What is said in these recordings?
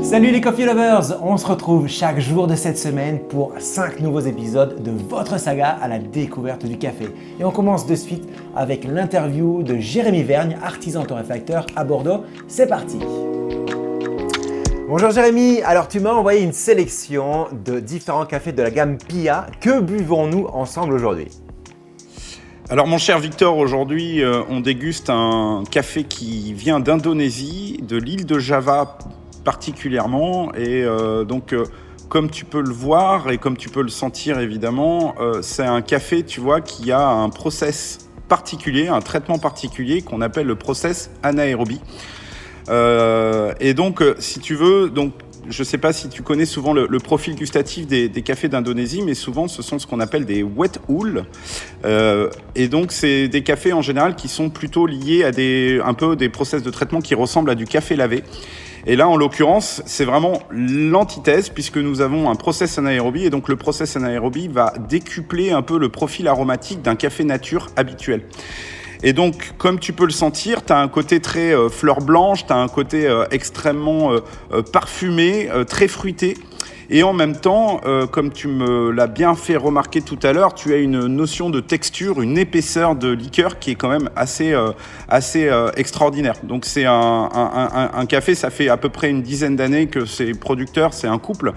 Salut les Coffee Lovers, on se retrouve chaque jour de cette semaine pour 5 nouveaux épisodes de votre saga à la découverte du café. Et on commence de suite avec l'interview de Jérémy Vergne, artisan torréfacteur à Bordeaux. C'est parti. Bonjour Jérémy, alors tu m'as envoyé une sélection de différents cafés de la gamme Pia. Que buvons-nous ensemble aujourd'hui ? Alors mon cher Victor, aujourd'hui on déguste un café qui vient d'Indonésie, de l'île de Java particulièrement, et comme tu peux le voir et comme tu peux le sentir évidemment, c'est un café, tu vois, qui a un process particulier, un traitement particulier qu'on appelle le process anaérobie. Et donc si tu veux, je ne sais pas si tu connais souvent le profil gustatif des cafés d'Indonésie, mais souvent ce sont ce qu'on appelle des wet ool. Et donc c'est des cafés en général qui sont plutôt liés à un peu des process de traitement qui ressemblent à du café lavé. Et là, en l'occurrence, c'est vraiment l'antithèse puisque nous avons un process anaérobie et donc le process anaérobie va décupler un peu le profil aromatique d'un café nature habituel. Et donc, comme tu peux le sentir, tu as un côté très fleur blanche, tu as un côté extrêmement parfumé, très fruité. Et en même temps, comme tu me l'as bien fait remarquer tout à l'heure, tu as une notion de texture, une épaisseur de liqueur qui est quand même assez extraordinaire. Donc c'est un café, ça fait à peu près une dizaine d'années que ces producteurs, c'est un couple,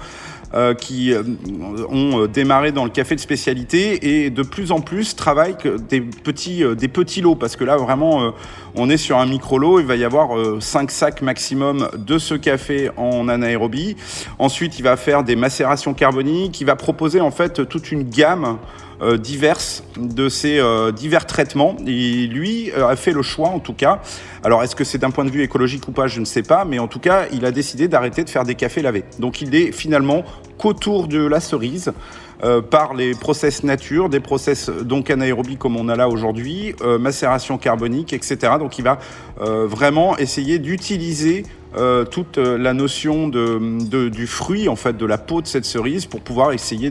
qui ont démarré dans le café de spécialité et de plus en plus travaillent des petits lots, parce que là vraiment on est sur un micro-lot, il va y avoir 5 sacs maximum de ce café en anaérobie. Ensuite il va faire des macérations carboniques, il va proposer en fait toute une gamme diverses de ces divers traitements, et lui a fait le choix en tout cas, alors est-ce que c'est d'un point de vue écologique ou pas, je ne sais pas, mais en tout cas il a décidé d'arrêter de faire des cafés lavés. Donc il est finalement qu'autour de la cerise, par les process nature, des process donc anaérobies comme on a là aujourd'hui, macération carbonique, etc. Donc il va vraiment essayer d'utiliser toute la notion du fruit, en fait, de la peau de cette cerise pour pouvoir essayer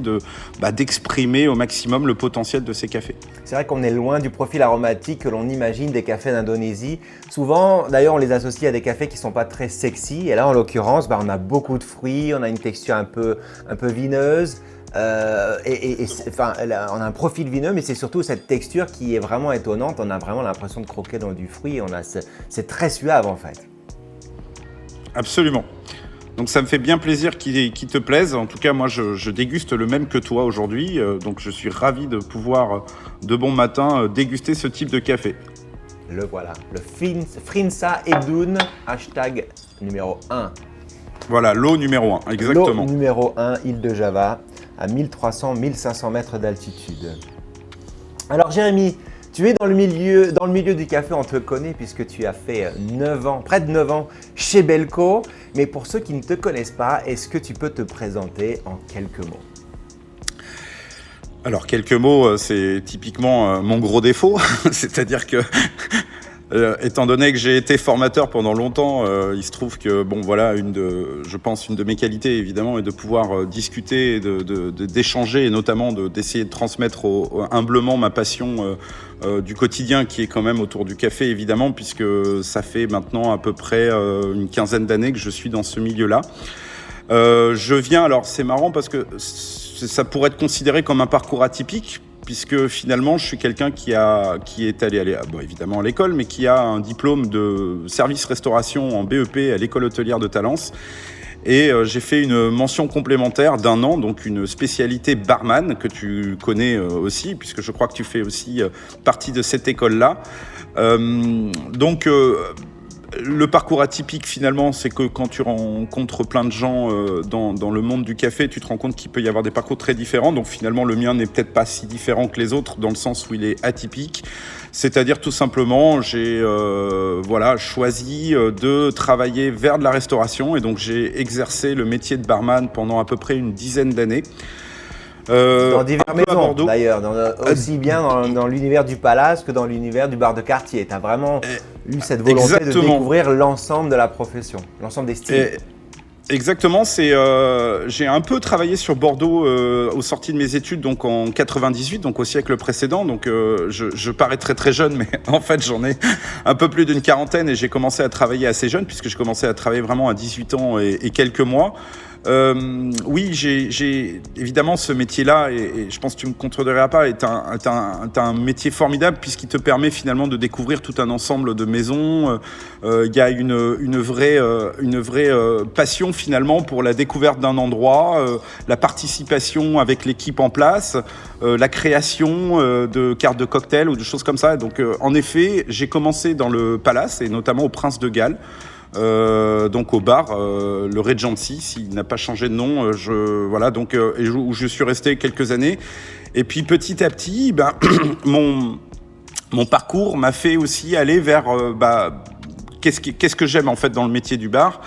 d'exprimer au maximum le potentiel de ces cafés. C'est vrai qu'on est loin du profil aromatique que l'on imagine des cafés d'Indonésie. Souvent, d'ailleurs, on les associe à des cafés qui ne sont pas très sexy. Et là, en l'occurrence, on a beaucoup de fruits, on a une texture un peu vineuse. On a un profil vineux, mais c'est surtout cette texture qui est vraiment étonnante. On a vraiment l'impression de croquer dans du fruit. C'est très suave en fait. Absolument. Donc ça me fait bien plaisir qu'il te plaise. En tout cas, moi, je déguste le même que toi aujourd'hui. Donc je suis ravi de pouvoir, de bon matin, déguster ce type de café. Le voilà, le Frinsa Edun, hashtag numéro 1. Voilà, lot numéro 1, exactement. Lot numéro 1, île de Java, à 1300-1500 mètres d'altitude. Alors Jérémy, tu es dans le milieu du café, on te connaît puisque tu as fait 9 ans, près de 9 ans chez Belco. Mais pour ceux qui ne te connaissent pas, est-ce que tu peux te présenter en quelques mots ? Alors quelques mots, c'est typiquement mon gros défaut, c'est-à-dire que étant donné que j'ai été formateur pendant longtemps, il se trouve que une de mes qualités évidemment est de pouvoir discuter, et d'échanger et notamment d'essayer de transmettre humblement ma passion du quotidien qui est quand même autour du café évidemment, puisque ça fait maintenant à peu près une quinzaine d'années que je suis dans ce milieu-là. Alors c'est marrant parce que ça pourrait être considéré comme un parcours atypique, puisque finalement je suis quelqu'un qui est allé évidemment à l'école, mais qui a un diplôme de service restauration en BEP à l'école hôtelière de Talence. Et j'ai fait une mention complémentaire d'1 an, donc une spécialité barman que tu connais aussi, puisque je crois que tu fais aussi partie de cette école-là. Le parcours atypique finalement, c'est que quand tu rencontres plein de gens dans le monde du café, tu te rends compte qu'il peut y avoir des parcours très différents. Donc finalement, le mien n'est peut-être pas si différent que les autres dans le sens où il est atypique. C'est-à-dire tout simplement, j'ai choisi de travailler vers de la restauration et donc j'ai exercé le métier de barman pendant à peu près une dizaine d'années. Dans diverses maisons d'ailleurs, aussi bien dans l'univers du palace que dans l'univers du bar de quartier. Tu as vraiment eu cette volonté de découvrir l'ensemble de la profession, l'ensemble des styles. Exactement, j'ai un peu travaillé sur Bordeaux aux sorties de mes études, donc en 98, donc au siècle précédent. Donc je parais très très jeune, mais en fait j'en ai un peu plus d'une quarantaine et j'ai commencé à travailler assez jeune puisque je commençais à travailler vraiment à 18 ans et quelques mois. Oui, j'ai évidemment ce métier-là, et je pense que tu me contrediras pas, est un métier formidable puisqu'il te permet finalement de découvrir tout un ensemble de maisons. Il y a une vraie passion finalement pour la découverte d'un endroit, la participation avec l'équipe en place, la création de cartes de cocktail ou de choses comme ça. Donc en effet, j'ai commencé dans le Palace et notamment au Prince de Galles. Donc au bar, le Regency, s'il n'a pas changé de nom, où je suis resté quelques années. Et puis petit à petit, mon parcours m'a fait aussi aller vers qu'est-ce que j'aime en fait dans le métier du bar.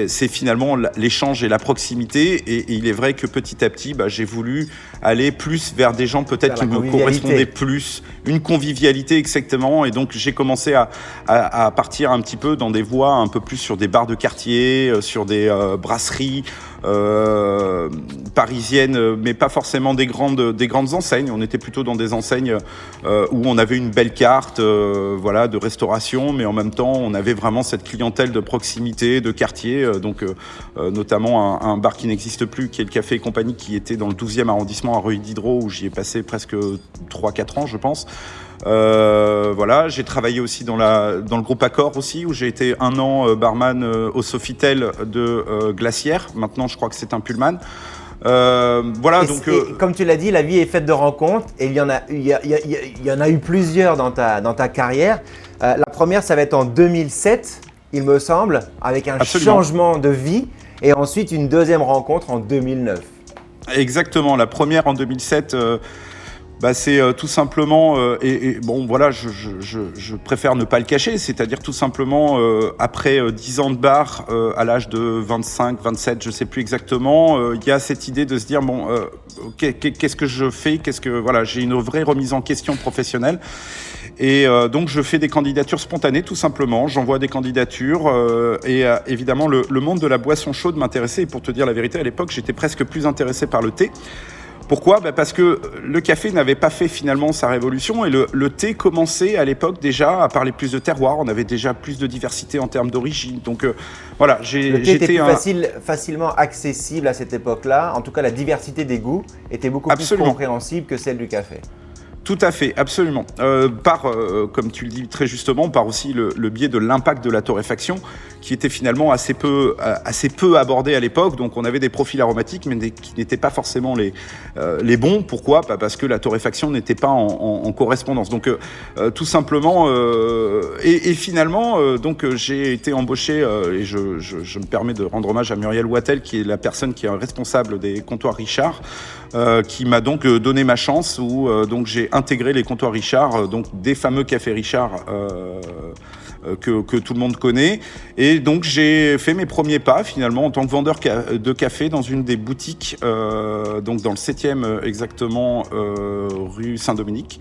C'est finalement l'échange et la proximité, et il est vrai que petit à petit j'ai voulu aller plus vers des gens peut-être qui me correspondaient plus, une convivialité exactement, et donc j'ai commencé à partir un petit peu dans des voies un peu plus sur des bars de quartier, sur des brasseries parisiennes, mais pas forcément des grandes enseignes. On était plutôt dans des enseignes où on avait une belle carte de restauration, mais en même temps on avait vraiment cette clientèle de proximité, de quartier, notamment un bar qui n'existe plus, qui est le Café et Compagnie, qui était dans le 12e arrondissement à Reuilly-Diderot, où j'y ai passé presque 3-4 ans je pense. J'ai travaillé aussi dans le groupe Accor aussi, où j'ai été 1 an barman au Sofitel de Glacière. Maintenant je crois que c'est un Pullman. Comme tu l'as dit, la vie est faite de rencontres, et il y en a eu plusieurs dans ta carrière. La première, ça va être en 2007, il me semble, avec un changement de vie, et ensuite une deuxième rencontre en 2009. Exactement, la première en 2007. C'est tout simplement, je préfère ne pas le cacher, c'est-à-dire tout simplement après 10 ans de bar, à l'âge de 25, 27, je sais plus exactement, il y a cette idée de se dire qu'est-ce que je fais, j'ai une vraie remise en question professionnelle. Et donc je fais des candidatures spontanées tout simplement, j'envoie des candidatures et évidemment le monde de la boisson chaude m'intéressait, et pour te dire la vérité, à l'époque j'étais presque plus intéressé par le thé. Pourquoi ? Parce que le café n'avait pas fait finalement sa révolution, et le thé commençait à l'époque déjà à parler plus de terroir, on avait déjà plus de diversité en termes d'origine. Donc le thé était facilement accessible à cette époque-là, en tout cas la diversité des goûts était beaucoup plus compréhensible que celle du café. Tout à fait, absolument. Comme tu le dis très justement, par aussi le biais de l'impact de la torréfaction, qui était finalement assez peu abordé à l'époque. Donc on avait des profils aromatiques, mais qui n'étaient pas forcément les bons. Pourquoi ? Parce que la torréfaction n'était pas en correspondance. Donc tout simplement, et finalement, j'ai été embauché, et je me permets de rendre hommage à Muriel Wattel, qui est la personne qui est responsable des comptoirs Richard, qui m'a donc donné ma chance, où j'ai intégré les comptoirs Richard, donc des fameux cafés Richard que tout le monde connaît. Et donc j'ai fait mes premiers pas finalement en tant que vendeur de café dans une des boutiques, donc dans le 7e exactement, rue Saint-Dominique.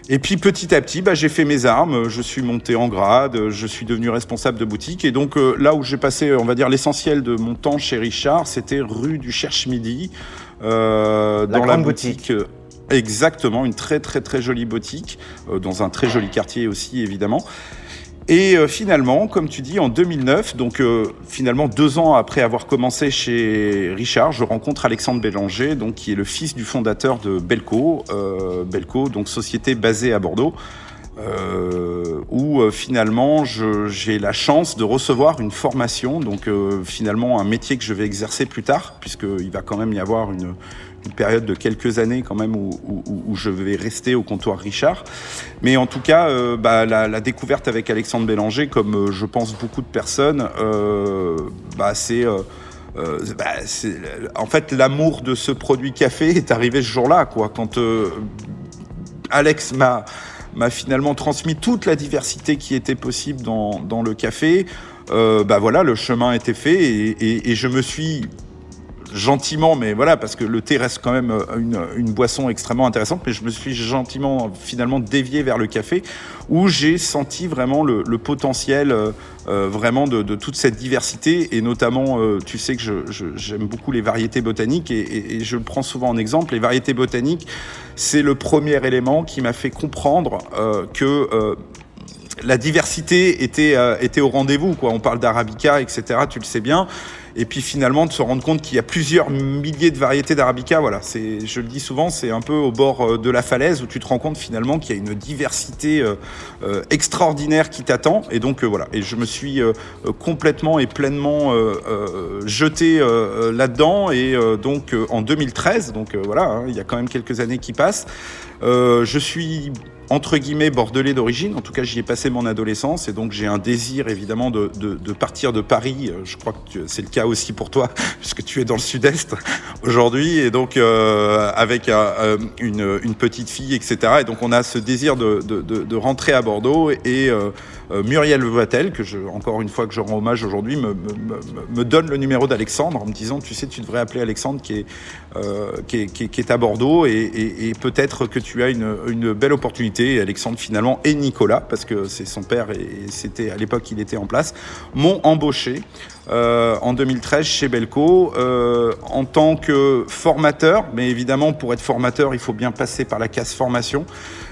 Et puis petit à petit, j'ai fait mes armes, je suis monté en grade, je suis devenu responsable de boutique. Et donc là où j'ai passé, on va dire, l'essentiel de mon temps chez Richard, c'était rue du Cherche-Midi, dans la boutique. Exactement, une très très très jolie boutique, dans un très joli quartier aussi évidemment. Et finalement, comme tu dis, en 2009, donc finalement 2 ans après avoir commencé chez Richard, je rencontre Alexandre Bélanger, donc qui est le fils du fondateur de Belco, donc société basée à Bordeaux, où finalement j'ai la chance de recevoir une formation, donc finalement un métier que je vais exercer plus tard, puisqu'il va quand même y avoir une période de quelques années quand même où je vais rester au comptoir Richard. Mais en tout cas, la découverte avec Alexandre Bélanger, comme je pense beaucoup de personnes, c'est en fait l'amour de ce produit café est arrivé ce jour-là, quoi. Quand Alex m'a finalement transmis toute la diversité qui était possible dans le café, le chemin était fait, et je me suis gentiment, mais voilà, parce que le thé reste quand même une boisson extrêmement intéressante, mais je me suis gentiment finalement dévié vers le café, où j'ai senti vraiment le potentiel vraiment de toute cette diversité, et notamment, tu sais que j'aime beaucoup les variétés botaniques, et je le prends souvent en exemple. Les variétés botaniques, c'est le premier élément qui m'a fait comprendre que la diversité était au rendez-vous, quoi. On parle d'arabica, etc., tu le sais bien. Et puis finalement, de se rendre compte qu'il y a plusieurs milliers de variétés d'arabica, voilà, je le dis souvent, c'est un peu au bord de la falaise où tu te rends compte finalement qu'il y a une diversité extraordinaire qui t'attend. Et donc voilà, et je me suis complètement et pleinement jeté là-dedans. Et donc en 2013, donc voilà, hein, il y a quand même quelques années qui passent, je suis entre guillemets bordelais d'origine, en tout cas j'y ai passé mon adolescence, et donc j'ai un désir évidemment de partir de Paris. Je crois que c'est le cas aussi pour toi, puisque tu es dans le sud-est aujourd'hui, et donc avec une petite fille, etc. Et donc on a ce désir de rentrer à Bordeaux, et Muriel Voitel, encore une fois que je rends hommage aujourd'hui, me donne le numéro d'Alexandre en me disant, tu sais, tu devrais appeler Alexandre qui est à Bordeaux, et peut-être que tu as une belle opportunité. Et Alexandre finalement, et Nicolas, parce que c'est son père, et c'était à l'époque il était en place, m'ont embauché en 2013 chez Belco en tant que formateur. Mais évidemment, pour être formateur, il faut bien passer par la case formation.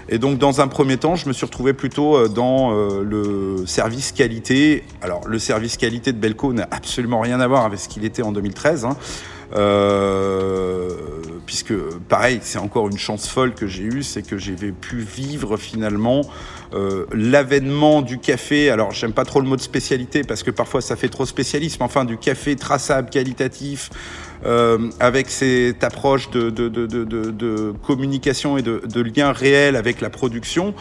Et donc, dans un premier temps, je me suis retrouvé plutôt dans le service qualité. Alors, le service qualité de Belco n'a absolument rien à voir avec ce qu'il était en 2013, hein. Puisque pareil, c'est encore une chance folle que j'ai eue, c'est que j'ai pu vivre finalement l'avènement du café. Alors j'aime pas trop le mot de spécialité parce que parfois ça fait trop spécialiste, mais enfin du café traçable, qualitatif, avec cette approche de communication et de lien réel avec la production.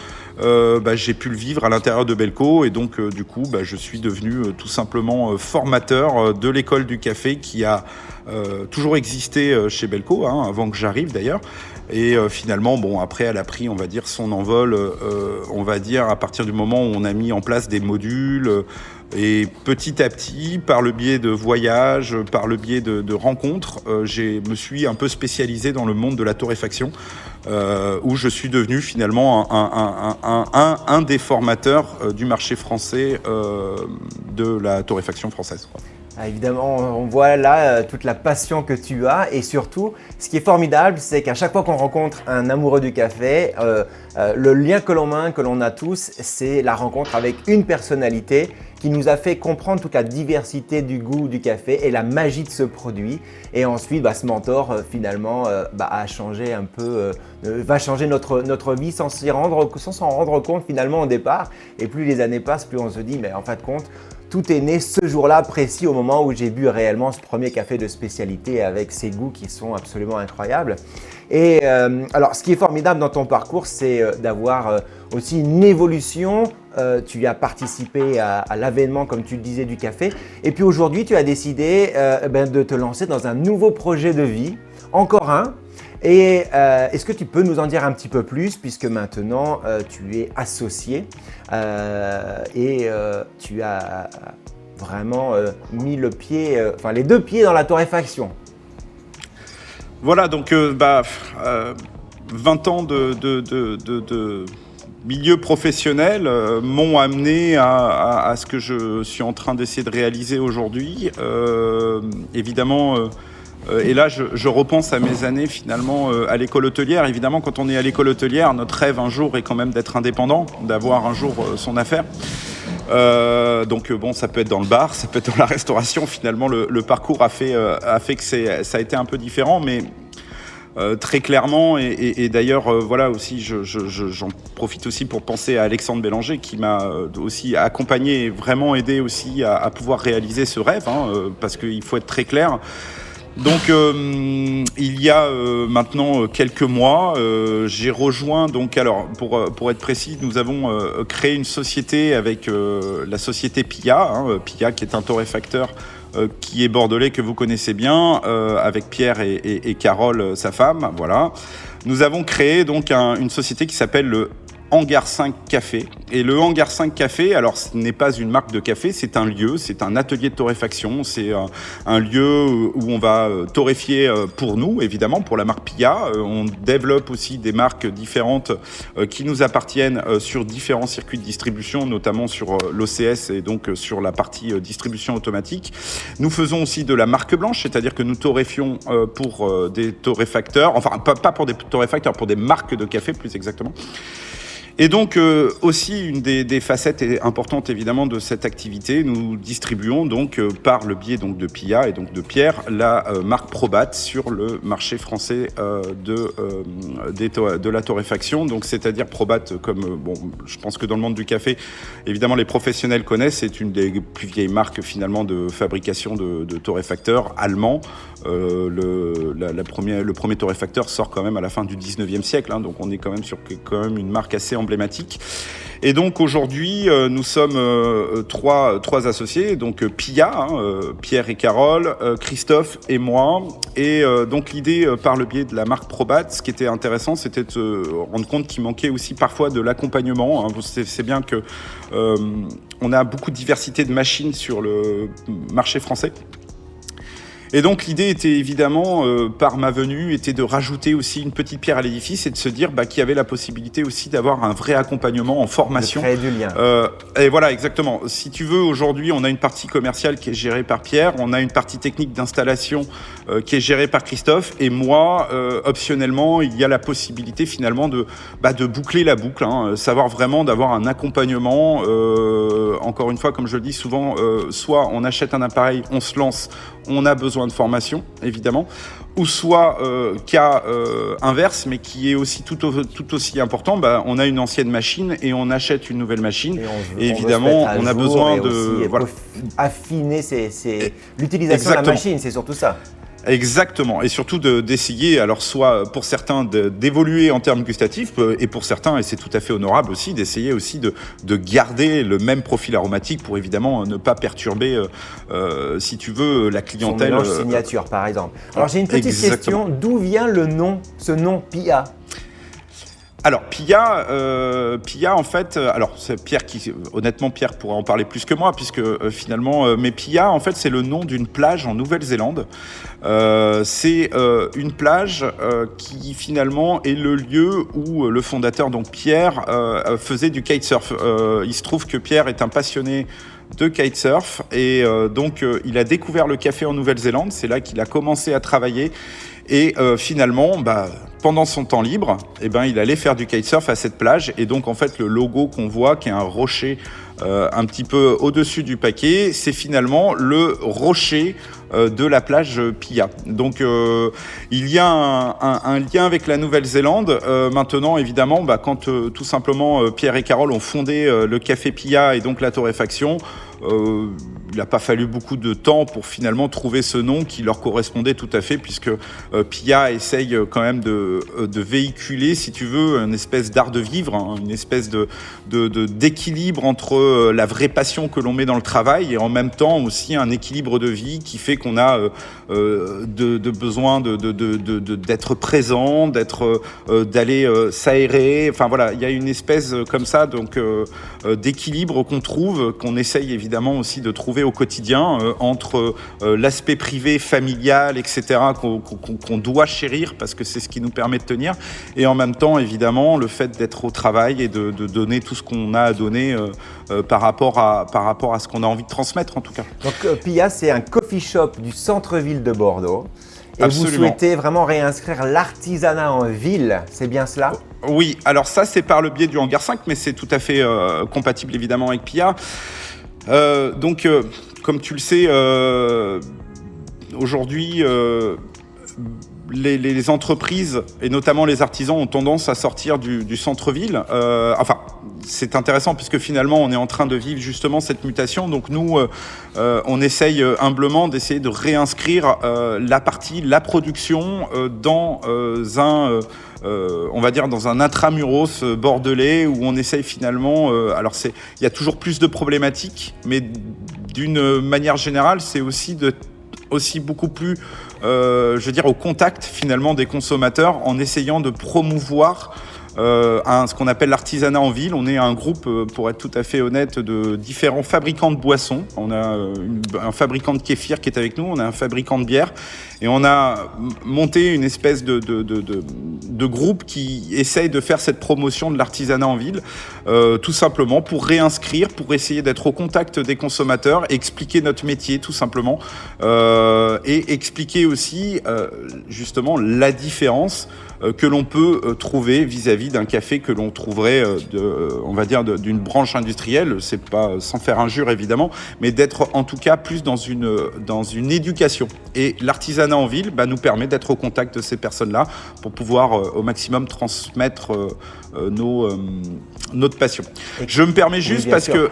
J'ai pu le vivre à l'intérieur de Belco, et donc du coup je suis devenu tout simplement formateur de l'école du café qui a toujours existé chez Belco, hein, avant que j'arrive d'ailleurs. Et finalement, bon, après, elle a pris, on va dire, son envol, on va dire, à partir du moment où on a mis en place des modules. Et petit à petit, par le biais de voyages, par le biais de rencontres, me suis un peu spécialisé dans le monde de la torréfaction, où je suis devenu finalement un des formateurs du marché français de la torréfaction française, quoi. Ah, évidemment, on voit là toute la passion que tu as, et surtout, ce qui est formidable, c'est qu'à chaque fois qu'on rencontre un amoureux du café, le lien que l'on a tous, c'est la rencontre avec une personnalité qui nous a fait comprendre toute la diversité du goût du café et la magie de ce produit. Et ensuite, ce mentor finalement a changé un peu, va changer notre vie sans s'en rendre compte finalement au départ. Et plus les années passent, plus on se dit, mais en fin de compte, tout est né ce jour-là précis, au moment où j'ai bu réellement ce premier café de spécialité avec ses goûts qui sont absolument incroyables. Et alors, ce qui est formidable dans ton parcours, c'est d'avoir aussi une évolution. Tu as participé à l'avènement, comme tu le disais, du café. Et puis aujourd'hui, tu as décidé de te lancer dans un nouveau projet de vie, encore un. Et est-ce que tu peux nous en dire un petit peu plus, puisque maintenant tu es associé et tu as vraiment mis les deux pieds dans la torréfaction. Voilà, donc 20 ans de milieu professionnel m'ont amené à ce que je suis en train d'essayer de réaliser aujourd'hui. Évidemment, et là, je repense à mes années finalement à l'école hôtelière. Évidemment, quand on est à l'école hôtelière, notre rêve un jour est quand même d'être indépendant, d'avoir un jour son affaire. Donc ça peut être dans le bar, ça peut être dans la restauration. Finalement, le parcours a fait que ça a été un peu différent, mais très clairement, et d'ailleurs voilà aussi, j'en profite aussi pour penser à Alexandre Bélanger qui m'a aussi accompagné et vraiment aidé aussi à pouvoir réaliser ce rêve, parce qu'il faut être très clair. Donc il y a maintenant quelques mois, j'ai rejoint, donc alors pour être précis, nous avons créé une société avec la société Pia, Pia qui est un torréfacteur qui est bordelais, que vous connaissez bien, avec Pierre et Carole, sa femme, voilà. Nous avons créé donc une société qui s'appelle le Hangar 5 Café. Et le Hangar 5 Café, alors ce n'est pas une marque de café, c'est un lieu, c'est un atelier de torréfaction, c'est un lieu où on va torréfier pour nous, évidemment, pour la marque Pia. On développe aussi des marques différentes qui nous appartiennent sur différents circuits de distribution, notamment sur l'OCS et donc sur la partie distribution automatique. Nous faisons aussi de la marque blanche, c'est-à-dire que nous torréfions pour des torréfacteurs, enfin pas pour des torréfacteurs, pour des marques de café plus exactement. Et donc aussi une des facettes importantes évidemment de cette activité, nous distribuons donc par le biais donc de Pia et donc de Pierre la marque Probat sur le marché français de la torréfaction. Donc c'est-à-dire Probat comme je pense que dans le monde du café évidemment les professionnels connaissent, c'est une des plus vieilles marques finalement de fabrication de torréfacteurs allemands. Le premier torréfacteur sort quand même à la fin du 19e siècle, donc on est quand même sur quand même une marque assez emblématique. Et donc aujourd'hui, nous sommes trois associés, donc Pia, Pierre et Carole, Christophe et moi. Et donc l'idée, par le biais de la marque Probat, ce qui était intéressant, c'était de se rendre compte qu'il manquait aussi parfois de l'accompagnement. C'est bien que on a beaucoup de diversité de machines sur le marché français. Et donc l'idée était évidemment, par ma venue, était de rajouter aussi une petite pierre à l'édifice et de se dire qu'il y avait la possibilité aussi d'avoir un vrai accompagnement en formation. De créer du lien. Et voilà, exactement. Si tu veux, aujourd'hui, on a une partie commerciale qui est gérée par Pierre, on a une partie technique d'installation qui est gérée par Christophe, et moi, optionnellement, il y a la possibilité finalement de boucler la boucle, savoir vraiment d'avoir un accompagnement. Encore une fois, comme je le dis souvent, soit on achète un appareil, on se lance, on a besoin de formation, évidemment, ou soit cas inverse, mais qui est aussi tout aussi important, on a une ancienne machine et on achète une nouvelle machine. Et évidemment, on a besoin de affiner l'utilisation de la machine, c'est surtout ça. Exactement, et surtout d'essayer, alors soit pour certains d'évoluer en termes gustatifs, et pour certains, et c'est tout à fait honorable aussi, d'essayer aussi de garder le même profil aromatique pour évidemment ne pas perturber, si tu veux, la clientèle. Son mélange signature, par exemple. Alors j'ai une petite question, d'où vient ce nom Pia ? Alors Pia en fait, alors c'est Pierre honnêtement Pierre pourra en parler plus que moi puisque finalement, mais Pia en fait c'est le nom d'une plage en Nouvelle-Zélande. C'est une plage qui finalement est le lieu où le fondateur donc Pierre faisait du kitesurf. Il se trouve que Pierre est un passionné de kitesurf et donc il a découvert le café en Nouvelle-Zélande. C'est là qu'il a commencé à travailler. Et finalement, pendant son temps libre, il allait faire du kitesurf à cette plage. Et donc, en fait, le logo qu'on voit, qui est un rocher un petit peu au-dessus du paquet, c'est finalement le rocher de la plage Pia. Donc, il y a un lien avec la Nouvelle-Zélande. Maintenant, évidemment, quand tout simplement Pierre et Carole ont fondé le café Pia et donc la torréfaction, il n'a pas fallu beaucoup de temps pour finalement trouver ce nom qui leur correspondait tout à fait, puisque Pia essaye quand même de véhiculer, si tu veux, une espèce d'art de vivre, une espèce d'équilibre entre la vraie passion que l'on met dans le travail et en même temps aussi un équilibre de vie qui fait qu'on a besoin d'être présent, d'aller s'aérer. Enfin voilà, il y a une espèce comme ça d'équilibre qu'on essaye évidemment aussi de trouver au quotidien entre l'aspect privé, familial, etc. qu'on doit chérir parce que c'est ce qui nous permet de tenir, et en même temps évidemment le fait d'être au travail et de donner tout ce qu'on a à donner par rapport à ce qu'on a envie de transmettre en tout cas. Donc Pia, c'est un coffee shop du centre-ville de Bordeaux. Et Absolument. Vous souhaitez vraiment réinscrire l'artisanat en ville, c'est bien cela ? Oui, alors ça c'est par le biais du Hangar 5, mais c'est tout à fait compatible évidemment avec Pia. Donc, comme tu le sais, aujourd'hui, les entreprises et notamment les artisans ont tendance à sortir du centre-ville. Enfin, c'est intéressant puisque finalement, on est en train de vivre justement cette mutation. Donc nous, on essaye humblement d'essayer de réinscrire la production dans on va dire dans un intramuros bordelais où on essaye finalement, alors il y a toujours plus de problématiques, mais d'une manière générale, c'est aussi beaucoup plus, je veux dire, au contact finalement des consommateurs en essayant de promouvoir ce qu'on appelle l'artisanat en ville. On est un groupe, pour être tout à fait honnête, de différents fabricants de boissons. On a un fabricant de kéfir qui est avec nous, on a un fabricant de bière, et on a monté une espèce de groupe qui essaye de faire cette promotion de l'artisanat en ville, tout simplement pour réinscrire, pour essayer d'être au contact des consommateurs, expliquer notre métier tout simplement, et expliquer aussi justement la différence que l'on peut trouver vis-à-vis d'un café que l'on trouverait, on va dire, d'une branche industrielle. C'est pas sans faire injure évidemment, mais d'être en tout cas plus dans une éducation. Et l'artisanat en ville nous permet d'être au contact de ces personnes-là pour pouvoir au maximum transmettre notre passion. Je me permets juste parce que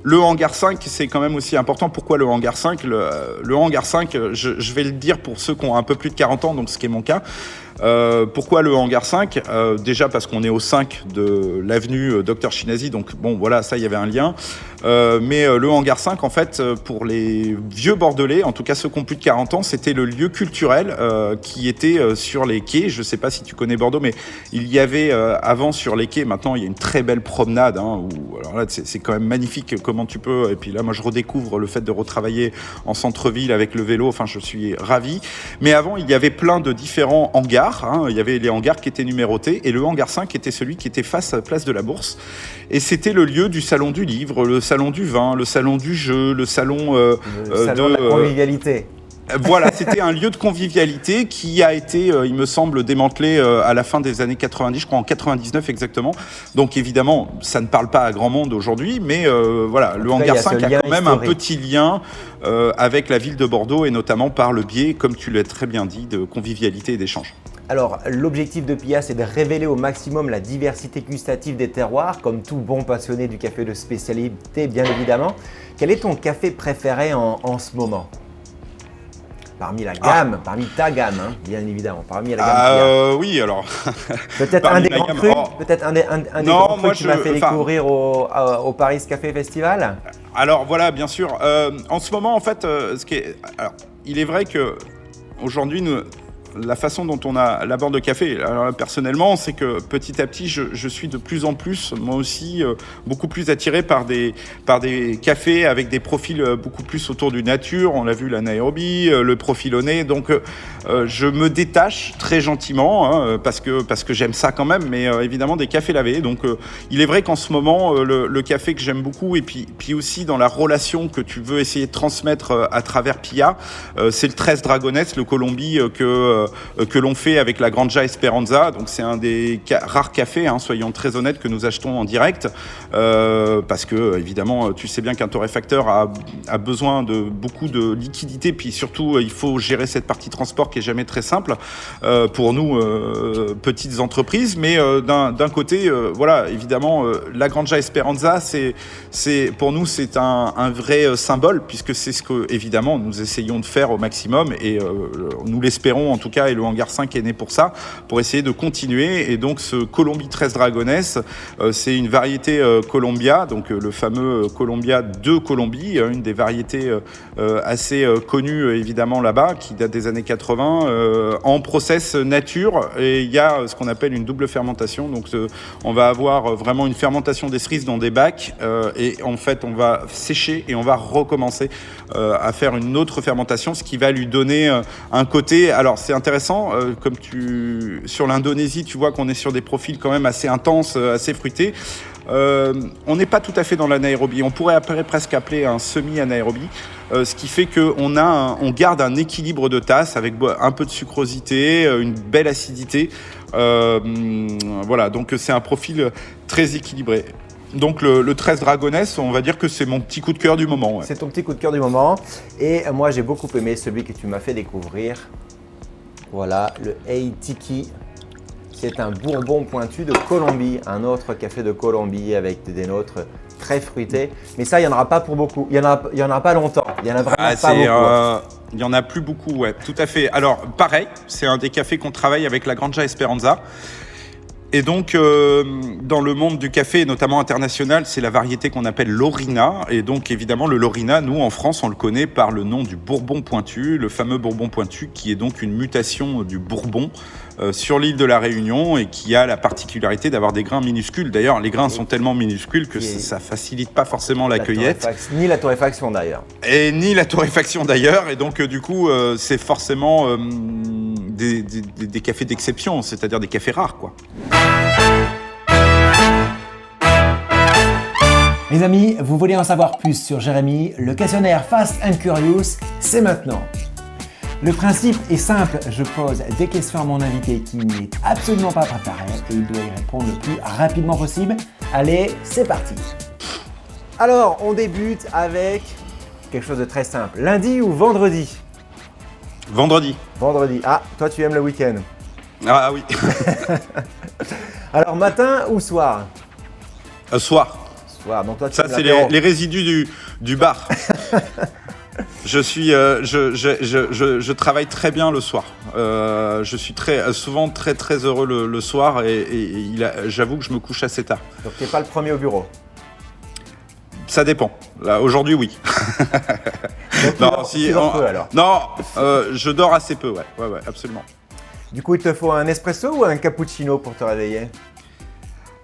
le hangar 5, c'est quand même aussi important. Pourquoi le hangar 5 ? Le hangar 5, je vais le dire pour ceux qui ont un peu plus de 40 ans, donc ce qui est mon cas. Pourquoi le hangar 5 ? Déjà parce qu'on est au 5 de l'avenue Dr Chinazi, donc bon voilà, ça il y avait un lien. Mais le hangar 5, en fait, pour les vieux Bordelais, en tout cas ceux qui ont plus de 40 ans, c'était le lieu culturel qui était sur les quais. Je sais pas si tu connais Bordeaux, mais il y avait avant sur les quais, maintenant il y a une très belle promenade, alors là c'est quand même magnifique comment tu peux, et puis là moi je redécouvre le fait de retravailler en centre-ville avec le vélo, enfin je suis ravi. Mais avant il y avait plein de différents hangars. Il y avait les hangars qui étaient numérotés, et le hangar 5 était celui qui était face à la place de la Bourse, et c'était le lieu du salon du livre, le salon du vin, le salon du jeu, le salon de la convivialité. Voilà, c'était un lieu de convivialité qui a été, il me semble, démantelé à la fin des années 90, je crois en 99 exactement. Donc évidemment, ça ne parle pas à grand monde aujourd'hui, mais voilà, le hangar 5 a quand même un petit lien avec la ville de Bordeaux, et notamment par le biais, comme tu l'as très bien dit, de convivialité et d'échange. Alors, l'objectif de PIA, c'est de révéler au maximum la diversité gustative des terroirs, comme tout bon passionné du café de spécialité, bien évidemment. Quel est ton café préféré en ce moment ? Parmi la gamme, parmi ta gamme, bien évidemment, parmi la gamme PIA. Oui, alors... Peut-être un des grands crus, peut-être un des grands crus qui m'a fait découvrir au Paris Café Festival. Alors voilà, bien sûr. En ce moment, en fait, alors, il est vrai que aujourd'hui, la façon dont on aborde le café, alors, personnellement, c'est que petit à petit, je suis de plus en plus, moi aussi, beaucoup plus attiré par des cafés avec des profils beaucoup plus autour du nature. On l'a vu, l'anaérobie, le profil au nez. Donc, je me détache très gentiment, parce que j'aime ça quand même, mais évidemment des cafés lavés. Donc, il est vrai qu'en ce moment, le café que j'aime beaucoup, et puis aussi dans la relation que tu veux essayer de transmettre à travers PIA, c'est le 13 Dragonès, le Colombie que l'on fait avec la Granja Esperanza. Donc c'est un des rares cafés, soyons très honnêtes, que nous achetons en direct, parce que évidemment tu sais bien qu'un torréfacteur a besoin de beaucoup de liquidité, puis surtout il faut gérer cette partie transport qui est jamais très simple pour nous petites entreprises. Mais d'un côté, voilà, évidemment la Granja Esperanza, c'est pour nous c'est un vrai symbole, puisque c'est ce que évidemment nous essayons de faire au maximum, et nous l'espérons en tout cas, et le hangar 5 est né pour ça, pour essayer de continuer. Et donc ce Colombie 13 Dragonès, c'est une variété Colombia, donc le fameux Colombia de Colombie, une des variétés assez connues évidemment là-bas, qui date des années 80, en process nature. Et il y a ce qu'on appelle une double fermentation, donc on va avoir vraiment une fermentation des cerises dans des bacs, et en fait on va sécher et on va recommencer à faire une autre fermentation, ce qui va lui donner un côté... Alors c'est intéressant, sur l'Indonésie, tu vois qu'on est sur des profils quand même assez intenses, assez fruités. On n'est pas tout à fait dans l'anaérobie. On pourrait presque appeler un semi-anaérobie, ce qui fait qu'on garde un équilibre de tasse avec un peu de sucrosité, une belle acidité. Voilà, donc c'est un profil très équilibré. Donc le 13 Dragonès, on va dire que c'est mon petit coup de cœur du moment. Ouais. C'est ton petit coup de cœur du moment. Et moi, j'ai beaucoup aimé celui que tu m'as fait découvrir. Voilà, le Aitiki. C'est un bourbon pointu de Colombie, un autre café de Colombie avec des notes très fruitées. Mais ça, il n'y en aura pas pour beaucoup. Il n'y en aura pas longtemps. Il n'y en a vraiment pas beaucoup. Il n'y en a plus beaucoup, ouais, tout à fait. Alors, pareil, c'est un des cafés qu'on travaille avec la Granja Esperanza. Et donc, dans le monde du café, notamment international, c'est la variété qu'on appelle l'Orina. Et donc, évidemment, le Lorina, nous, en France, on le connaît par le nom du Bourbon pointu, le fameux Bourbon pointu, qui est donc une mutation du Bourbon sur l'île de la Réunion et qui a la particularité d'avoir des grains minuscules. D'ailleurs, les grains sont tellement minuscules que ça facilite pas forcément la cueillette. Ni la torréfaction, d'ailleurs. Et ni la torréfaction, d'ailleurs. Et donc, du coup, c'est forcément des cafés d'exception, c'est-à-dire des cafés rares, quoi. Mes amis, vous voulez en savoir plus sur Jérémy? Le questionnaire Fast and Curious, c'est maintenant. Le principe est simple, je pose des questions à mon invité qui n'est absolument pas préparé et il doit y répondre le plus rapidement possible. Allez, c'est parti. Alors, on débute avec quelque chose de très simple. Lundi ou vendredi? Vendredi. Vendredi. Ah, toi tu aimes le week-end. Ah oui. Alors, matin ou soir? Soir. Soir, donc toi tu Ça, aimes c'est l'apéro. les résidus du bar. Je travaille très bien le soir. Je suis souvent très heureux le soir et j'avoue que je me couche assez tard. Donc t'es pas le premier au bureau. Ça dépend. Là, aujourd'hui, oui. Donc, tu dors peu, alors. Non, je dors assez peu, ouais, absolument. Du coup, il te faut un espresso ou un cappuccino pour te réveiller?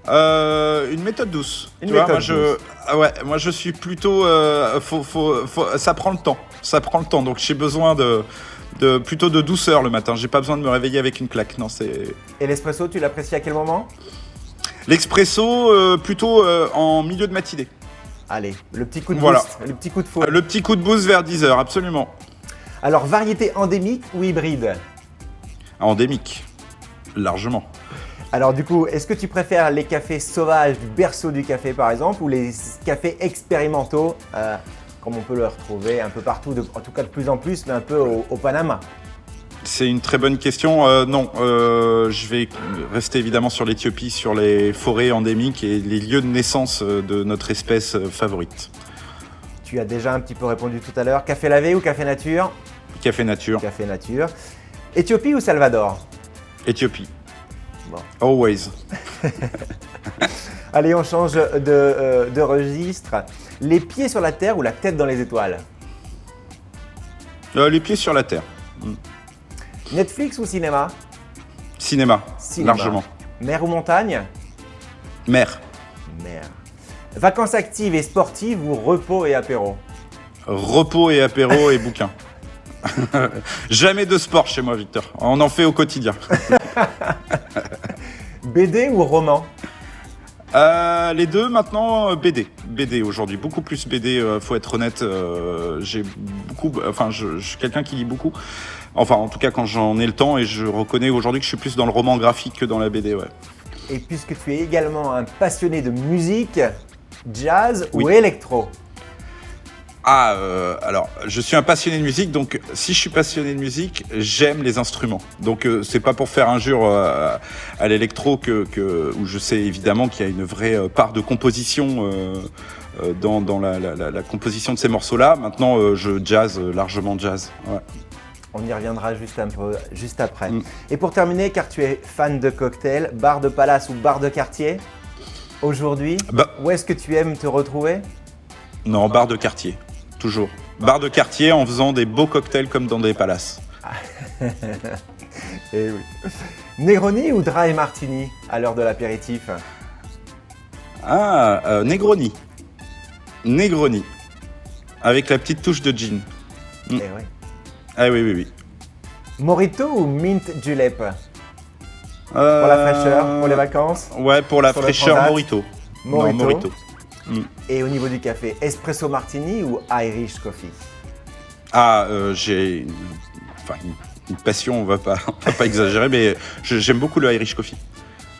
Une méthode douce. Une Tu vois, méthode douce. moi je suis plutôt. Ça prend le temps. Ça prend le temps. Donc j'ai besoin plutôt de douceur le matin. J'ai pas besoin de me réveiller avec une claque. Non, c'est. Et l'espresso, tu l'apprécies à quel moment? L'expresso, plutôt en milieu de matinée. Allez, le petit coup de Voilà. boost, le petit coup de fouet. Le petit coup de boost vers 10h, absolument. Alors, variété endémique ou hybride? Endémique, largement. Alors du coup, est-ce que tu préfères les cafés sauvages du berceau du café par exemple ou les cafés expérimentaux comme on peut le retrouver un peu partout, en tout cas de plus en plus, mais un peu au Panama? C'est une très bonne question. Non, je vais rester évidemment sur l'Éthiopie, sur les forêts endémiques et les lieux de naissance de notre espèce favorite. Tu as déjà un petit peu répondu tout à l'heure. Café lavé ou café nature? Café nature. Café nature. Éthiopie ou Salvador? Éthiopie. Bon. Always. Allez, on change de registre. Les pieds sur la terre ou la tête dans les étoiles? Les pieds sur la terre. Netflix ou cinéma? Cinéma, largement. Mer ou montagne? Mer. Mer. Vacances actives et sportives ou repos et apéro? Repos et apéro et bouquin. Jamais de sport chez moi, Victor. On en fait au quotidien. BD ou roman? Les deux maintenant, BD. BD aujourd'hui, beaucoup plus BD, faut être honnête. Je suis quelqu'un qui lit beaucoup. Enfin, en tout cas, quand j'en ai le temps, et je reconnais aujourd'hui que je suis plus dans le roman graphique que dans la BD, ouais. Et puisque tu es également un passionné de musique, jazz ou Oui. électro? Alors, je suis un passionné de musique, donc si je suis passionné de musique, j'aime les instruments. Donc, c'est pas pour faire injure à l'électro où je sais évidemment qu'il y a une vraie part de composition dans la composition de ces morceaux-là. Maintenant, je jazz, largement jazz. Ouais. On y reviendra juste après. Et pour terminer, car tu es fan de cocktails, bar de palace ou bar de quartier, aujourd'hui, où est-ce que tu aimes te retrouver? Non, bar de quartier, toujours. Bar de quartier en faisant des beaux cocktails comme dans des palaces. Eh oui. Negroni ou dry martini à l'heure de l'apéritif? Negroni. Negroni. Avec la petite touche de gin. Eh oui. Ah oui. Mojito ou mint julep? Pour la fraîcheur, pour les vacances? Ouais, pour la Sur le fraîcheur, transat? Morito. Mojito. Non, Morito. Et au niveau du café, espresso martini ou Irish coffee? J'ai une passion, on va pas exagérer, mais j'aime beaucoup le Irish coffee.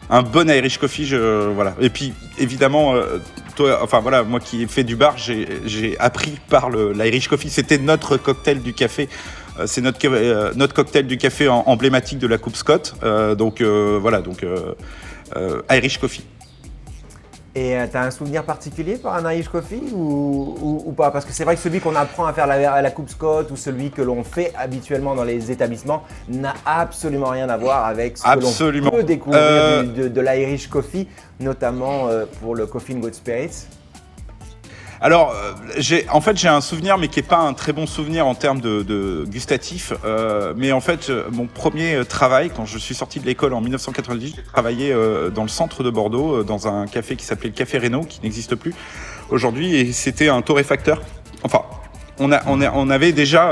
Un bon Irish coffee, voilà. Et puis, évidemment, moi qui ai fait du bar, j'ai appris par l'Irish coffee. C'était notre cocktail du café. C'est notre cocktail du café emblématique de la Coupe Scott. Donc, Irish coffee. Et tu as un souvenir particulier par un Irish Coffee ou pas? Parce que c'est vrai que celui qu'on apprend à faire à la Coupe Scott ou celui que l'on fait habituellement dans les établissements n'a absolument rien à voir avec ce que l'on peut découvrir de l'Irish Coffee, notamment pour le Coffee and Good Spirits. Alors, j'ai un souvenir, mais qui n'est pas un très bon souvenir en termes de gustatif. Mais en fait, mon premier travail, quand je suis sorti de l'école en 1990, j'ai travaillé dans le centre de Bordeaux, dans un café qui s'appelait le Café Reynaud, qui n'existe plus aujourd'hui, et c'était un torréfacteur. Enfin, on avait déjà...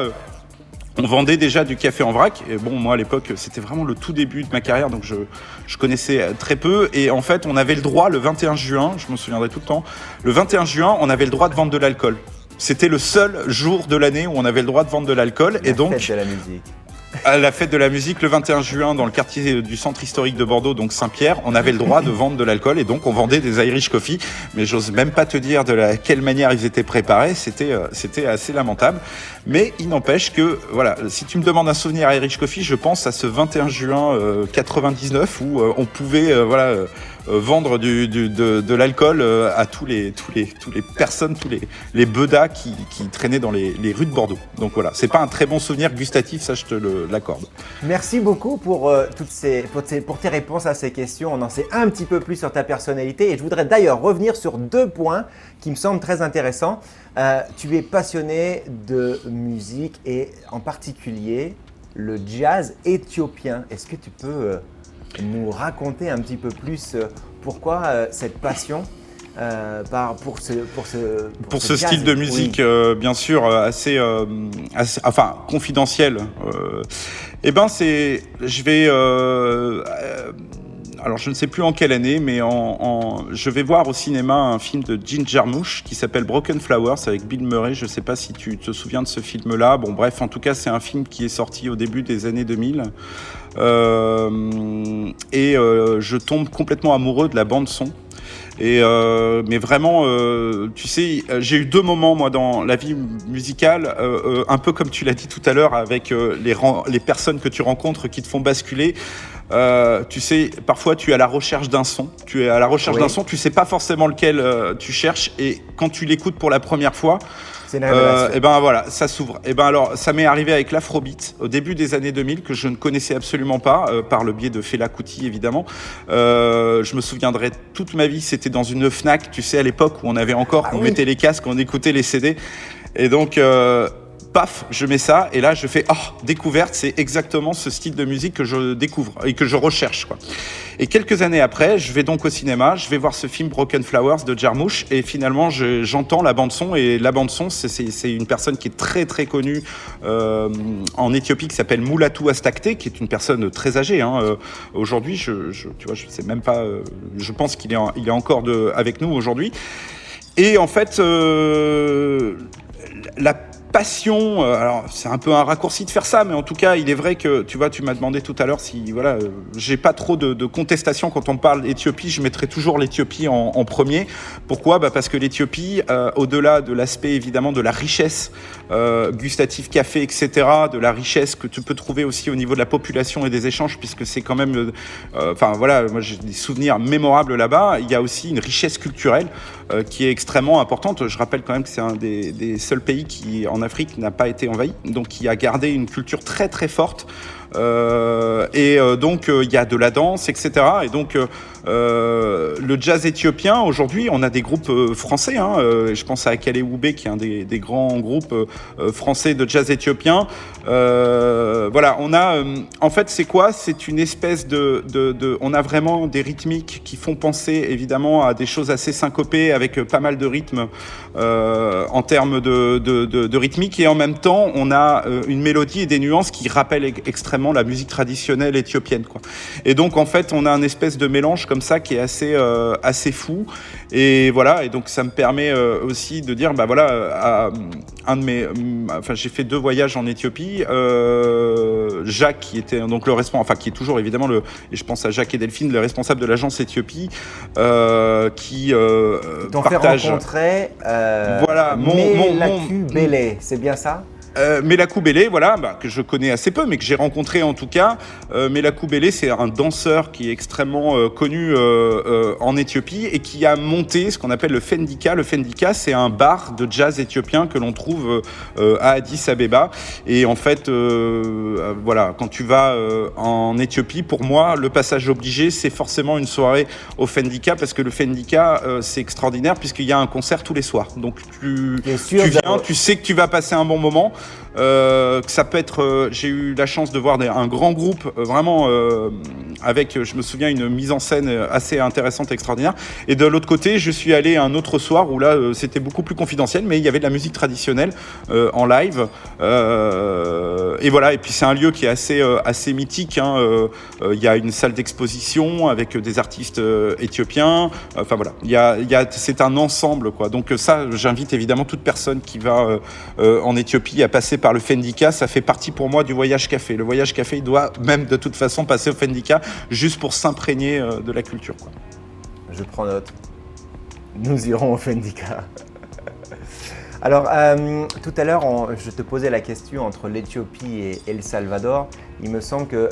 on vendait déjà du café en vrac. Et bon, moi à l'époque, c'était vraiment le tout début de ma carrière, donc je connaissais très peu. Et en fait, on avait le droit le 21 juin, je m'en souviendrai tout le temps, le 21 juin, on avait le droit de vendre de l'alcool. C'était le seul jour de l'année où on avait le droit de vendre de l'alcool. Et donc, fête de la musique. À la fête de la musique, le 21 juin, dans le quartier du centre historique de Bordeaux, donc Saint-Pierre, on avait le droit de vendre de l'alcool et donc on vendait des Irish Coffee. Mais j'ose même pas te dire de quelle manière ils étaient préparés, c'était assez lamentable. Mais il n'empêche que, voilà, si tu me demandes un souvenir Irish Coffee, je pense à ce 21 juin 99 où on pouvait, vendre de l'alcool à tous les personnes, tous les beudas qui traînaient dans les rues de Bordeaux. Donc voilà, c'est pas un très bon souvenir gustatif, ça je te l'accorde. Merci beaucoup pour tes réponses à ces questions. On en sait un petit peu plus sur ta personnalité et je voudrais d'ailleurs revenir sur 2 points qui me semblent très intéressants. Tu es passionné de musique et en particulier le jazz éthiopien. Est-ce que tu peux nous raconter un petit peu plus pourquoi cette passion pour ce style de musique, oui. Bien sûr, assez confidentiel. Alors je ne sais plus en quelle année, mais je vais voir au cinéma un film de Jim Jarmusch qui s'appelle Broken Flowers avec Bill Murray. Je ne sais pas si tu te souviens de ce film-là. Bon bref, en tout cas c'est un film qui est sorti au début des années 2000. Je tombe complètement amoureux de la bande son. Mais vraiment, tu sais, j'ai eu 2 moments moi dans la vie musicale, un peu comme tu l'as dit tout à l'heure, avec les personnes que tu rencontres qui te font basculer. Tu sais, parfois tu es à la recherche d'un son. Tu es à la recherche d'un son, tu sais pas forcément lequel tu cherches, et quand tu l'écoutes pour la première fois, et ben voilà, ça s'ouvre. Et ben alors, ça m'est arrivé avec l'afrobeat au début des années 2000 que je ne connaissais absolument pas, par le biais de Fela Kuti évidemment. Je me souviendrai toute ma vie, c'était dans une Fnac, tu sais, à l'époque où on avait encore, on mettait les casques, on écoutait les CD, et donc paf, je mets ça et là je fais découverte, c'est exactement ce style de musique que je découvre et que je recherche, quoi. Et quelques années après, je vais donc au cinéma, je vais voir ce film Broken Flowers de Jarmusch et finalement j'entends la bande son, et la bande son c'est une personne qui est très très connue en Éthiopie qui s'appelle Mulatu Astakte, qui est une personne très âgée. Aujourd'hui, tu vois, je sais même pas, je pense qu'il est encore avec nous aujourd'hui. Et en fait, la passion, alors c'est un peu un raccourci de faire ça, mais en tout cas, il est vrai que, tu vois, tu m'as demandé tout à l'heure si, voilà, j'ai pas trop de contestation quand on parle d'Éthiopie, je mettrai toujours l'Éthiopie en premier. Pourquoi ? Parce que l'Éthiopie, au-delà de l'aspect évidemment de la richesse gustative, café, etc., de la richesse que tu peux trouver aussi au niveau de la population et des échanges, puisque c'est quand même, voilà, moi j'ai des souvenirs mémorables là-bas. Il y a aussi une richesse culturelle qui est extrêmement importante. Je rappelle quand même que c'est un des seuls pays qui, en Afrique, n'a pas été envahi, donc qui a gardé une culture très très forte. Donc il y a de la danse, etc. Et donc le jazz éthiopien, aujourd'hui, on a des groupes français. Je pense à Akale Oubé, qui est un des grands groupes français de jazz éthiopien. Voilà, on a, en fait, c'est quoi ? C'est une espèce on a vraiment des rythmiques qui font penser évidemment à des choses assez syncopées, avec pas mal de rythmes en termes de rythmique, et en même temps, on a une mélodie et des nuances qui rappellent extrêmement la musique traditionnelle éthiopienne, quoi. Et donc, en fait, on a un espèce de mélange comme ça qui est assez fou. Et voilà, et donc ça me permet aussi de dire, voilà, j'ai fait 2 voyages en Éthiopie. Jacques, qui était donc le responsable, qui est toujours évidemment et je pense à Jacques et Delphine, le responsable de l'agence Éthiopie, qui t'ont partage. Fait rencontrer voilà, Melaku Bele, c'est bien ça ? Mela Koubélé, voilà, que je connais assez peu, mais que j'ai rencontré en tout cas. Mela Koubélé, c'est un danseur qui est extrêmement connu en Éthiopie et qui a monté ce qu'on appelle le Fendika. Le Fendika, c'est un bar de jazz éthiopien que l'on trouve à Addis Abeba. Et en fait, voilà, quand tu vas en Éthiopie, pour moi, le passage obligé, c'est forcément une soirée au Fendika, parce que le Fendika, c'est extraordinaire puisqu'il y a un concert tous les soirs. Donc tu viens, tu sais que tu vas passer un bon moment. Que ça peut être, j'ai eu la chance de voir un grand groupe vraiment avec, je me souviens, une mise en scène assez intéressante, extraordinaire. Et de l'autre côté, je suis allé un autre soir où là, c'était beaucoup plus confidentiel, mais il y avait de la musique traditionnelle en live. Et voilà. Et puis c'est un lieu qui est assez mythique. Il y a une salle d'exposition avec des artistes éthiopiens. Enfin voilà. C'est un ensemble, quoi. Donc ça, j'invite évidemment toute personne qui va en Éthiopie à passer par le Fendika. Ça fait partie pour moi du voyage café. Le voyage café, il doit même de toute façon passer au Fendika juste pour s'imprégner de la culture, quoi. Je prends note. Nous irons au Fendika. Alors, tout à l'heure, je te posais la question entre l'Éthiopie et El Salvador. Il me semble que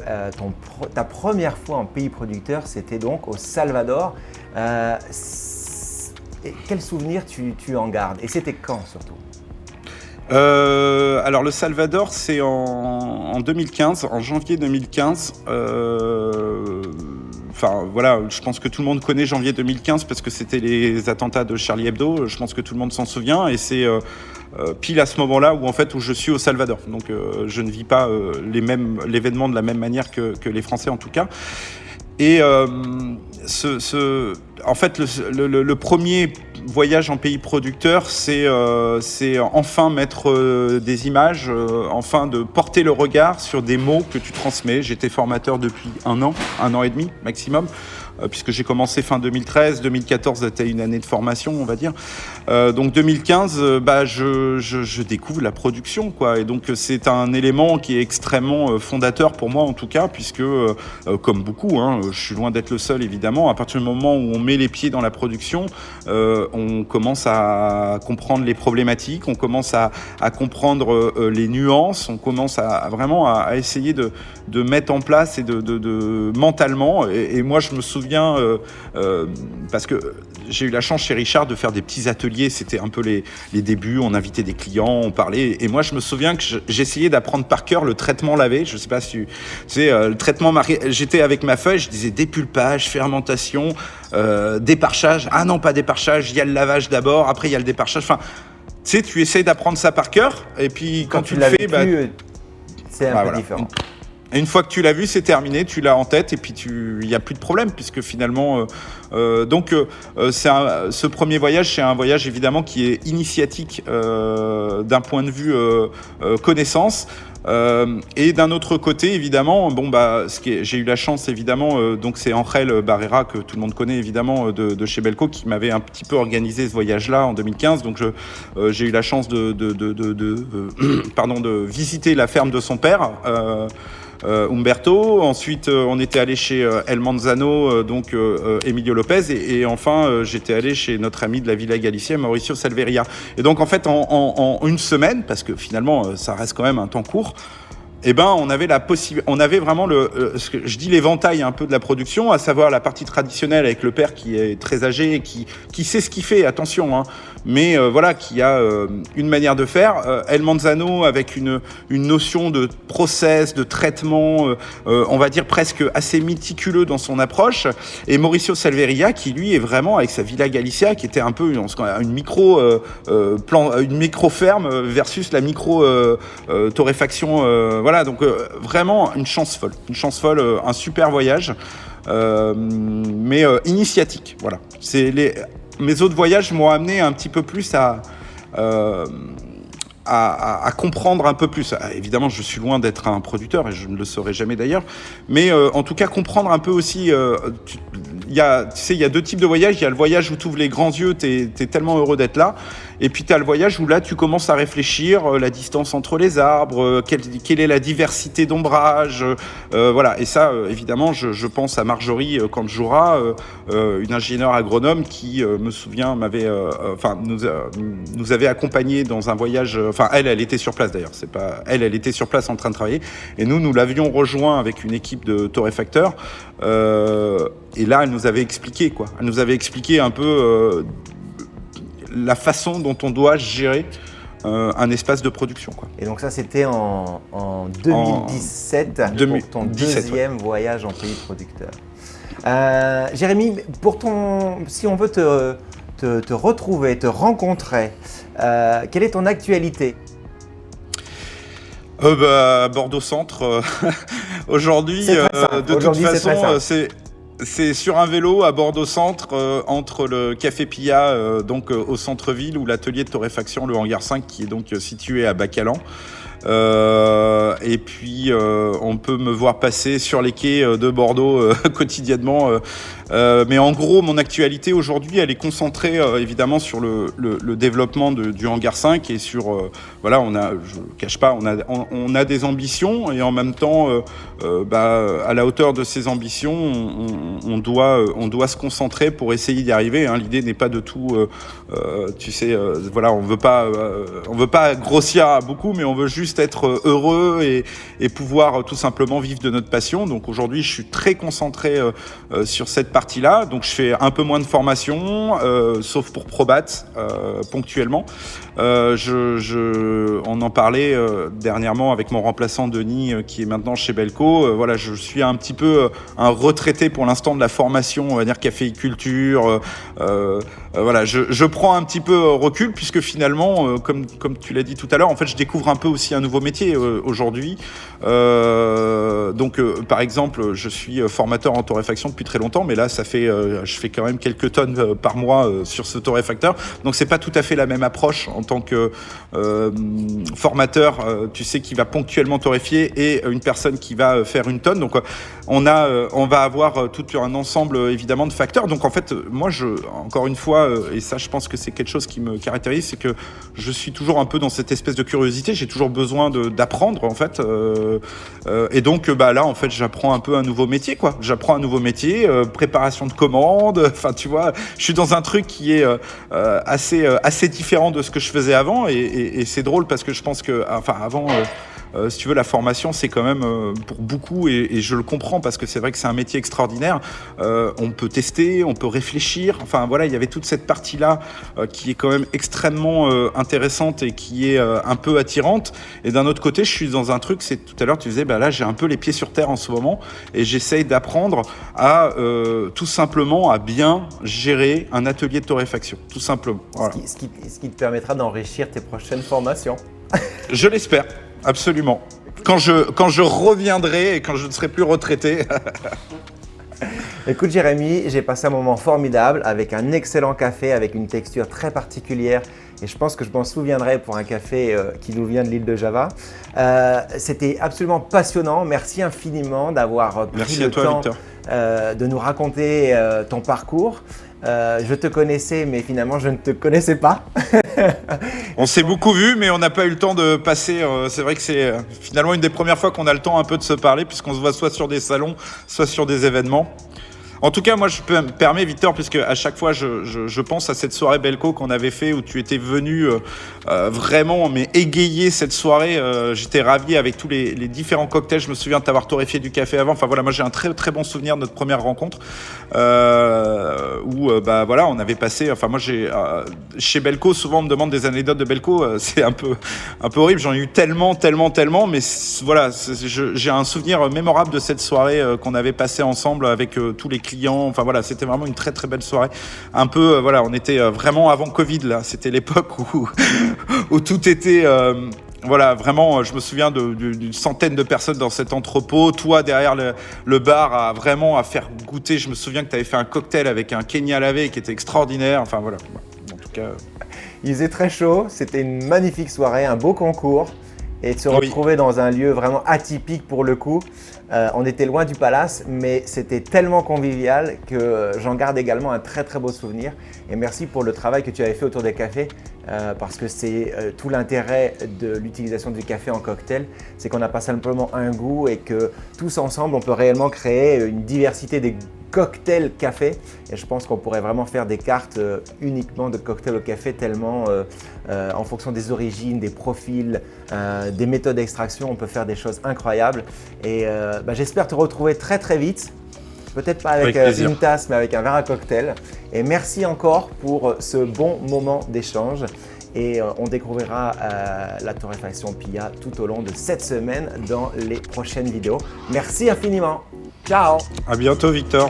ta première fois en pays producteur, c'était donc au Salvador. Quel souvenir tu en gardes? Et c'était quand surtout? Alors le Salvador, c'est en 2015, en janvier 2015. Enfin voilà, je pense que tout le monde connaît janvier 2015 parce que c'était les attentats de Charlie Hebdo. Je pense que tout le monde s'en souvient, et c'est pile à ce moment-là où je suis au Salvador. Donc je ne vis pas l'événement de la même manière que les Français en tout cas. Et en fait, le premier voyage en pays producteur, c'est enfin mettre des images, enfin de porter le regard sur des mots que tu transmets. J'étais formateur depuis un an et demi maximum, puisque j'ai commencé fin 2013, 2014 c'était une année de formation, on va dire. Donc 2015, je découvre la production, quoi. Et donc c'est un élément qui est extrêmement fondateur pour moi en tout cas, puisque comme beaucoup, je suis loin d'être le seul évidemment. À partir du moment où on met les pieds dans la production, on commence à comprendre les problématiques, on commence à comprendre les nuances, on commence vraiment à essayer de mettre en place et de mentalement. Et moi je me souviens parce que j'ai eu la chance chez Richard de faire des petits ateliers. C'était un peu les débuts, on invitait des clients, on parlait, et moi je me souviens que j'essayais d'apprendre par cœur le traitement lavé. Je sais pas si tu sais, le traitement marqué, j'étais avec ma feuille, je disais dépulpage, fermentation, déparchage. Ah non, pas déparchage, il y a le lavage d'abord, après il y a le déparchage. Enfin, tu sais, tu essayes d'apprendre ça par cœur, et puis quand tu le fais, c'est un peu différent. Et une fois que tu l'as vu, c'est terminé, tu l'as en tête, et puis il n'y a plus de problème, puisque finalement... ce premier voyage, c'est un voyage évidemment qui est initiatique d'un point de vue connaissance. Et d'un autre côté, évidemment, j'ai eu la chance, évidemment, donc c'est Angel Barrera, que tout le monde connaît évidemment de chez Belco, qui m'avait un petit peu organisé ce voyage-là en 2015. Donc j'ai eu la chance de visiter la ferme de son père. Humberto. Ensuite, on était allé chez El Manzano, donc Emilio Lopez, et enfin, j'étais allé chez notre ami de la Villa Galicia, Mauricio Salveria. Et donc, en fait, en une semaine, parce que finalement, ça reste quand même un temps court, on avait on avait vraiment ce que je dis, l'éventail un peu de la production, à savoir la partie traditionnelle avec le père qui est très âgé et qui sait ce qu'il fait, attention, mais voilà, qui a une manière de faire. El Manzano avec une notion de process, de traitement, on va dire presque assez méticuleux dans son approche, et Mauricio Salveria qui lui est vraiment avec sa Villa Galicia, qui était un peu une micro ferme versus la micro torréfaction. Voilà, donc vraiment une chance folle, un super voyage, mais initiatique. Voilà, mes autres voyages m'ont amené un petit peu plus à comprendre un peu plus. Évidemment, je suis loin d'être un producteur et je ne le serai jamais d'ailleurs, mais en tout cas comprendre un peu aussi. Il y a deux types de voyages. Il y a le voyage où tu ouvres les grands yeux, t'es tellement heureux d'être là, Et puis tu as le voyage où là tu commences à réfléchir la distance entre les arbres, quelle est la diversité d'ombrage, voilà. Et ça, évidemment, je pense à Marjorie Kanjoura, une ingénieure agronome qui, me souvient, nous avait accompagnés dans un voyage. Enfin, elle était sur place d'ailleurs. C'est pas elle était sur place en train de travailler. Et nous l'avions rejoint avec une équipe de torréfacteurs. Et là, elle nous avait expliqué quoi. Elle nous avait expliqué un peu la façon dont on doit gérer un espace de production, quoi. Et donc ça, c'était en 2017 pour ton deuxième voyage en pays producteur. Jérémy, si on veut te retrouver, te rencontrer, quelle est ton actualité ? Bordeaux Centre. Aujourd'hui, de toute façon, c'est sur un vélo à Bordeaux Centre, entre le Café Pilla, donc au centre-ville, ou l'atelier de torréfaction, le hangar 5, qui est donc situé à Bacalan. Et puis on peut me voir passer sur les quais de Bordeaux quotidiennement. Mais en gros, mon actualité aujourd'hui, elle est concentrée évidemment sur le développement du hangar 5 et sur voilà, je cache pas, on a des ambitions, et en même temps, à la hauteur de ces ambitions, on doit se concentrer pour essayer d'y arriver. Hein. L'idée n'est pas de tout, voilà, on veut pas grossir à beaucoup, mais on veut juste être heureux et pouvoir tout simplement vivre de notre passion. Donc aujourd'hui, je suis très concentré sur cette partie-là. Donc je fais un peu moins de formation, sauf pour Probat, ponctuellement. On en parlait dernièrement avec mon remplaçant Denis, qui est maintenant chez Belco. Voilà, je suis un petit peu un retraité pour l'instant de la formation, on va dire caféiculture. Voilà, je prends un petit peu recul, puisque finalement, comme tu l'as dit tout à l'heure, en fait, je découvre un peu aussi un nouveau métier aujourd'hui. Donc, par exemple, je suis formateur en torréfaction depuis très longtemps, mais là, je fais quand même quelques tonnes par mois sur ce torréfacteur. Donc, c'est pas tout à fait la même approche en tant que formateur, tu sais, qui va ponctuellement torréfier, et une personne qui va faire une tonne. Donc, on va avoir tout un ensemble évidemment de facteurs. Donc, en fait, moi, encore une fois, et ça, je pense que c'est quelque chose qui me caractérise, c'est que je suis toujours un peu dans cette espèce de curiosité. J'ai toujours besoin d'apprendre, en fait. Et donc, là, en fait, j'apprends un peu un nouveau métier, quoi. J'apprends un nouveau métier, préparation de commandes. Enfin, tu vois, je suis dans un truc qui est assez différent de ce que je faisais avant. Et c'est drôle parce que je pense que, enfin, avant... si tu veux, la formation, c'est quand même pour beaucoup, et je le comprends parce que c'est vrai que c'est un métier extraordinaire. On peut tester, on peut réfléchir. Enfin voilà, il y avait toute cette partie-là qui est quand même extrêmement intéressante et qui est un peu attirante. Et d'un autre côté, je suis dans un truc, c'est tout à l'heure tu disais, là j'ai un peu les pieds sur terre en ce moment, et j'essaye d'apprendre à tout simplement à bien gérer un atelier de torréfaction, tout simplement. Voilà. Ce qui te permettra d'enrichir tes prochaines formations. Je l'espère. Absolument. Quand je reviendrai et quand je ne serai plus retraité. Écoute Jérémy, j'ai passé un moment formidable avec un excellent café avec une texture très particulière, et je pense que je m'en souviendrai pour un café qui nous vient de l'île de Java. C'était absolument passionnant. Merci infiniment d'avoir pris le temps de nous raconter ton parcours. Je te connaissais, mais finalement je ne te connaissais pas. On s'est beaucoup vu, mais on n'a pas eu le temps de passer. C'est vrai que c'est finalement une des premières fois qu'on a le temps un peu de se parler, puisqu'on se voit soit sur des salons, soit sur des événements. En tout cas, moi, je me permets, Victor, puisque à chaque fois, je pense à cette soirée Belco qu'on avait fait, où tu étais venu vraiment égayer cette soirée. J'étais ravi avec tous les différents cocktails. Je me souviens de t'avoir torréfié du café avant. Enfin voilà, moi j'ai un très très bon souvenir de notre première rencontre, où voilà, on avait passé. Enfin moi chez Belco, souvent on me demande des anecdotes de Belco. C'est un peu horrible. J'en ai eu tellement, mais voilà, j'ai un souvenir mémorable de cette soirée qu'on avait passée ensemble avec tous les clients. Enfin voilà, c'était vraiment une très très belle soirée. Un peu voilà, on était vraiment avant Covid là. C'était l'époque où tout était voilà, vraiment, je me souviens d'une centaine de personnes dans cet entrepôt. Toi, derrière le bar, à faire goûter. Je me souviens que tu avais fait un cocktail avec un Kenya lavé qui était extraordinaire. Enfin voilà, en tout cas. Il faisait très chaud. C'était une magnifique soirée, un beau concours. Et de se retrouver dans un lieu vraiment atypique pour le coup. On était loin du palace, mais c'était tellement convivial que j'en garde également un très très beau souvenir. Et merci pour le travail que tu avais fait autour des cafés. parce que c'est tout l'intérêt de l'utilisation du café en cocktail, c'est qu'on n'a pas simplement un goût et que tous ensemble, on peut réellement créer une diversité des cocktails café. Et je pense qu'on pourrait vraiment faire des cartes uniquement de cocktails au café, tellement en fonction des origines, des profils, des méthodes d'extraction, on peut faire des choses incroyables. Et j'espère te retrouver très très vite. Peut-être pas avec une tasse, mais avec un verre à cocktail. Et merci encore pour ce bon moment d'échange. Et on découvrira la torréfaction Pia tout au long de cette semaine dans les prochaines vidéos. Merci infiniment. Ciao. À bientôt, Victor.